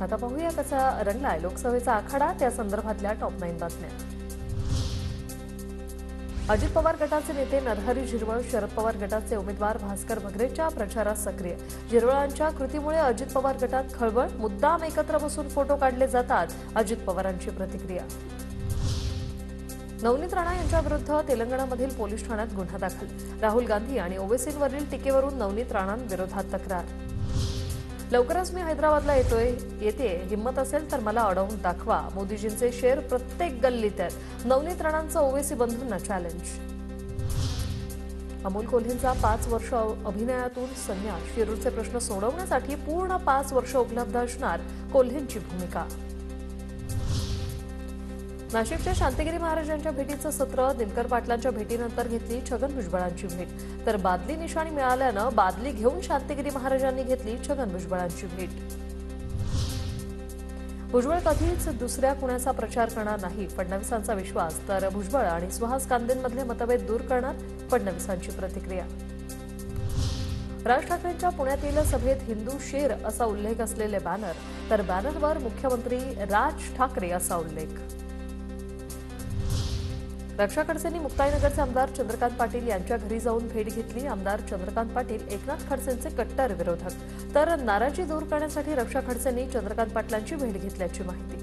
आता पाहूया कसा रंगलाय लोकसभेचा आखाडा, त्या संदर्भातल्या टॉप 9 बातम्या। अजित पवार गटाचे नेते नरहरी झिरवळ, शरद पवार गटाचे उमेदवार भास्कर भगरेच्या प्रचारात सक्रिय। झिरवळांच्या कृतीमुळे अजित पवार गटात खळबळ, मुद्दाम एकत्र बसून फोटो काढले जातात, अजित पवारांची प्रतिक्रिया। नवनीत राणा यांच्याविरुद्ध तेलंगणामधील पोलीस ठाण्यात गुन्हा दाखल। राहुल गांधी आणि ओवेसींवरील टीकेवरून नवनीत राणांविरोधात तक्रार। लवकरच मी हैदराबादला येते, हिम्मत असेल तर मला अडवून दाखवा, मोदीजींचे शेर प्रत्येक गल्लीत आहेत, नवनीत राणांचं ओवेसी बंधूंना चॅलेंज। अमोल कोल्हेंचा 5 वर्ष अभिनयातून संन्यास, शिरूरचे प्रश्न सोडवण्यासाठी पूर्ण 5 वर्ष उपलब्ध असणार, कोल्हेंची भूमिका। नाशिकच्या शांतिगिरी महाराजांच्या भेटीचं सत्र, दिनकर पाटलांच्या भेटीनंतर घेतली छगन भुजबळांची भेट, तर बादली निशाणी मिळाल्यानं बादली घेऊन शांतिगिरी महाराजांनी घेतली छगन भुजबळांची भेट। भुजबळ कधीच दुसऱ्या कुणाचा प्रचार करणार नाही, फडणवीसांचा विश्वास, तर भुजबळ आणि सुहास कांदेंमधले मतभेद दूर करणार, फडणवीसांची प्रतिक्रिया। राज ठाकरेंच्या पुण्यातील सभेत हिंदू शेर असा उल्लेख असलेले बॅनर, तर बॅनरवर मुख्यमंत्री राज ठाकरे असा उल्लेख। रक्षा खडसेंनी मुक्ताईनगरचे आमदार चंद्रकांत पाटील यांच्या घरी जाऊन भेट घेतली। आमदार चंद्रकांत पाटील एकनाथ खडसेंचे कट्टर विरोधक, तर नाराजी दूर करण्यासाठी रक्षा खडसेंनी चंद्रकांत पाटलांची भेट घेतल्याची माहिती।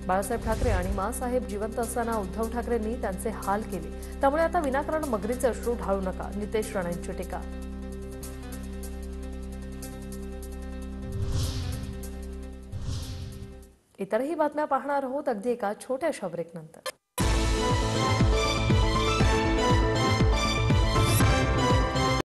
बाळासाहेब ठाकरे आणि माँसाहेब जिवंत असताना उद्धव ठाकरेंनी त्यांचे हाल केले, त्यामुळे आता विनाकारण मगरीचे अश्रू ढाळू नका, नितेश राणेंची टीका। इतरही बातम्या पाहणार आहोत अगदी एका छोट्याशा ब्रेकनंतर।